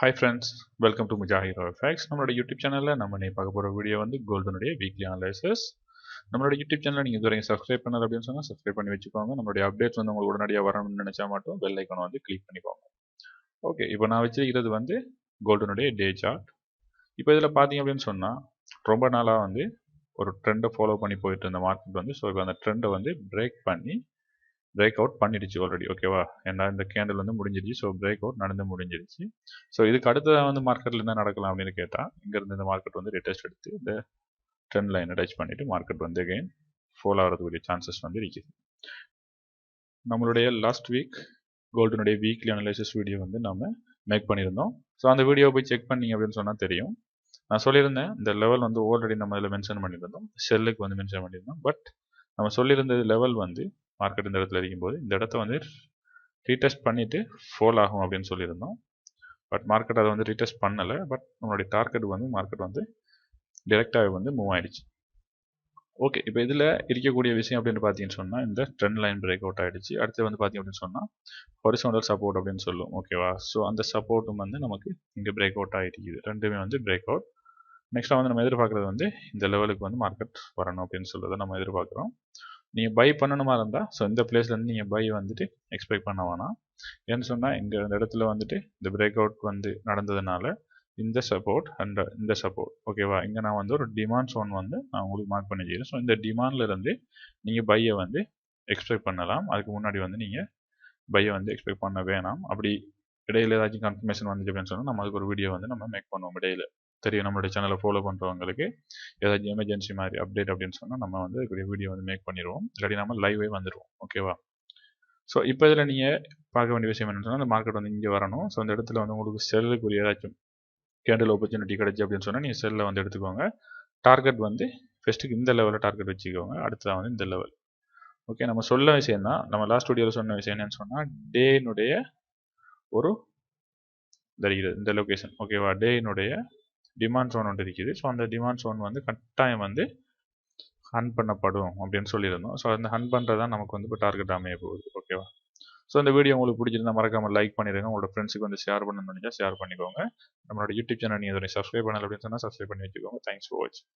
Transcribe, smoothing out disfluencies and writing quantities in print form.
Hi friends, welcome to Mujahid Effects. நம்மளோட YouTube சேனலில் நம்ம இன்னைக்கு பார்க்க போகிற வீடியோ வந்து கோல்டனுடைய வீக்லி அனலைசஸ். நம்மளோட யூடியூப் சேனலை நீங்கள் இதுவரைக்கும் சப்ஸ்கிரைப் பண்ணல அப்படின்னு சொன்னால் சப்ஸ்கிரைப் பண்ணி வச்சுக்கோங்க. நம்மளுடைய அப்டேட்ஸ் வந்து உங்களுக்கு உடனடியாக வரணும்னு நினச்சா மட்டும் பெல் ஐக்கானை வந்து கிளிக் பண்ணிக்கோங்க. ஓகே, இப்போ நான் வச்சிருக்கிறது வந்து கோல்டனுடைய டே சார்ட். இப்போ இதில் பார்த்தீங்க அப்படின்னு சொன்னால் ரொம்ப நாளாக வந்து ஒரு ட்ரெண்டை ஃபாலோ பண்ணி போயிட்டு இருந்த மார்க்கெட் வந்து ஸோ இப்போ அந்த ட்ரெண்டை வந்து பிரேக் அவுட் பண்ணிடுச்சு ஆல்ரெடி. ஓகேவா, ஏன்னா இந்த கேண்டில் வந்து முடிஞ்சிருச்சு. ஸோ பிரேக் அவுட் நடந்து முடிஞ்சிருச்சு. ஸோ இதுக்கு அடுத்ததாக வந்து மார்க்கெட்டில் என்ன நடக்கலாம் அப்படின்னு கேட்டால், இங்கேருந்து இந்த மார்க்கெட் வந்து ரிட்டெஸ்ட் எடுத்து இந்த ட்ரெண்ட் லைனை டச் பண்ணிட்டு மார்க்கெட் வந்து அகைன் ஃபால் ஆகிறதுக்குரிய சான்சஸ் வந்து இருக்குது. நம்மளுடைய லாஸ்ட் வீக் கோல்டனுடைய வீக்லி அனலைசிஸ் வீடியோ வந்து நம்ம மேக் பண்ணியிருந்தோம். ஸோ அந்த வீடியோ போய் செக் பண்ணீங்க அப்படின்னு சொன்னால் தெரியும். நான் சொல்லியிருந்தேன் இந்த லெவல் வந்து ஆல்ரெடி நம்ம இதில் மென்ஷன் பண்ணியிருந்தோம், செல்லுக்கு வந்து மென்ஷன் பண்ணியிருந்தோம். பட் நம்ம சொல்லியிருந்த லெவல் வந்து மார்க்கெட் இந்த இடத்துல இருக்கும்போது இந்த இடத்த வந்து ரீடெஸ்ட் பண்ணிவிட்டு ஃபால் ஆகும் அப்படின்னு சொல்லியிருந்தோம். பட் மார்க்கெட் அதை வந்து ரீடெஸ்ட் பண்ணலை. பட் நம்மளுடைய டார்கெட் வந்து மார்க்கெட் வந்து டிரெக்டாக வந்து மூவ் ஆகிடுச்சு. ஓகே, இப்போ இதில் இருக்கக்கூடிய விஷயம் அப்படின்னு பார்த்தீங்கன்னு சொன்னால் இந்த ட்ரெண்ட் லைன் பிரேக் அவுட் ஆகிடுச்சு. அடுத்து வந்து பார்த்தீங்க அப்படின்னு சொன்னால் ஹாரிசான்டல் சப்போர்ட் அப்படின்னு சொல்லுவோம். ஓகேவா, ஸோ அந்த சப்போர்ட்டும் வந்து நமக்கு இங்கே பிரேக் அவுட் ஆகிடுது. ரெண்டுமே வந்து பிரேக் அவுட். நெக்ஸ்ட்டாக வந்து நம்ம எதிர்பார்க்குறது வந்து இந்த லெவலுக்கு வந்து மார்க்கெட் வரணும் அப்படின்னு சொல்கிறத நம்ம எதிர்பார்க்குறோம். நீங்கள் பை பண்ணணுமா இருந்தால் ஸோ இந்த பிளேஸ்லேருந்து நீங்கள் பை வந்துட்டு எக்ஸ்பெக்ட் பண்ண வேணாம். ஏன்னு சொன்னால் இங்கே இந்த இடத்துல வந்துட்டு இந்த பிரேக் அவுட் வந்து நடந்ததுனால இந்த சப்போர்ட் அண்ட் இந்த சப்போர்ட், ஓகேவா, இங்கே நான் வந்து ஒரு டிமாண்ட் ஜோன் வந்து நான் உங்களுக்கு மார்க் பண்ணி வச்சுக்கிறேன். ஸோ இந்த டிமாண்ட்லேருந்து நீங்கள் பையை வந்து எக்ஸ்பெக்ட் பண்ணலாம். அதுக்கு முன்னாடி வந்து நீங்கள் பையை வந்து எக்ஸ்பெக்ட் பண்ண வேணாம். அப்படி இடையில ஏதாச்சும் கன்ஃபர்மேஷன் வந்துச்சு அப்படின்னு சொன்னால் நம்ம அதுக்கு ஒரு வீடியோ வந்து நம்ம மேக் பண்ணுவோம் இடையில. தெரியும், நம்மளுடைய சேனலை ஃபாலோ பண்ணுறவங்களுக்கு ஏதாச்சும் எமர்ஜென்சி மாதிரி அப்டேட் அப்படின்னு சொன்னால் நம்ம வந்து அதுக்குரிய வீடியோ வந்து மேக் பண்ணிடுவோம். இல்லாட்டி நம்ம லைவே வந்துடுவோம். ஓகேவா, ஸோ இப்போ இதில் நீங்கள் பார்க்க வேண்டிய விஷயம் என்னன்னு சொன்னால் இந்த மார்க்கெட் வந்து இங்கே வரணும். ஸோ அந்த இடத்துல வந்து உங்களுக்கு செல்லுக்குரிய ஏதாச்சும் கேண்டில் ஆப்பர்ச்சுனிட்டி கிடைச்சி அப்படின்னு சொன்னால் நீங்கள் செல்லில் வந்து எடுத்துக்கோங்க. டார்கெட் வந்து ஃபஸ்ட்டுக்கு இந்த லெவலில் டார்கெட் வச்சுக்கோங்க. அடுத்ததான் வந்து இந்த லெவல். ஓகே, நம்ம சொல்ல விஷயம் தான், நம்ம லாஸ்ட் வீடியோவில் சொன்ன விஷயம் என்னன்னு சொன்னால் டேனுடைய ஒரு இந்த லொக்கேஷன், ஓகேவா, டேனுடைய டிமாண்ட் ஜோன் ஒன்று இருக்குது. ஸோ அந்த டிமாண்ட் ஜோன் வந்து கட்டாயம் வந்து ஹன் பண்ணப்படும் அப்படின்னு சொல்லியிருந்தோம். ஸோ அந்த ஹன் பண்ணுறது தான் நமக்கு வந்து இப்போ டார்கெட் அமைய போகுது. ஓகேவா, ஸோ இந்த வீடியோ உங்களுக்கு பிடிச்சிருந்தா மறக்காமல் லைக் பண்ணிடுங்க. உங்களோட ஃப்ரெண்ட்ஸுக்கு வந்து ஷேர் பண்ணணும்னு நினச்சா ஷேர் பண்ணிக்கோங்க. நம்மளோட யூடியூப் சேனல் நீங்கள் சப்ஸ்கிரைப் பண்ணல அப்படின்னு சொன்னால் சப்ஸ்கிரைப் பண்ணி வச்சுக்கோங்க. தேங்க்ஸ் ஃபார் வாட்சிங்.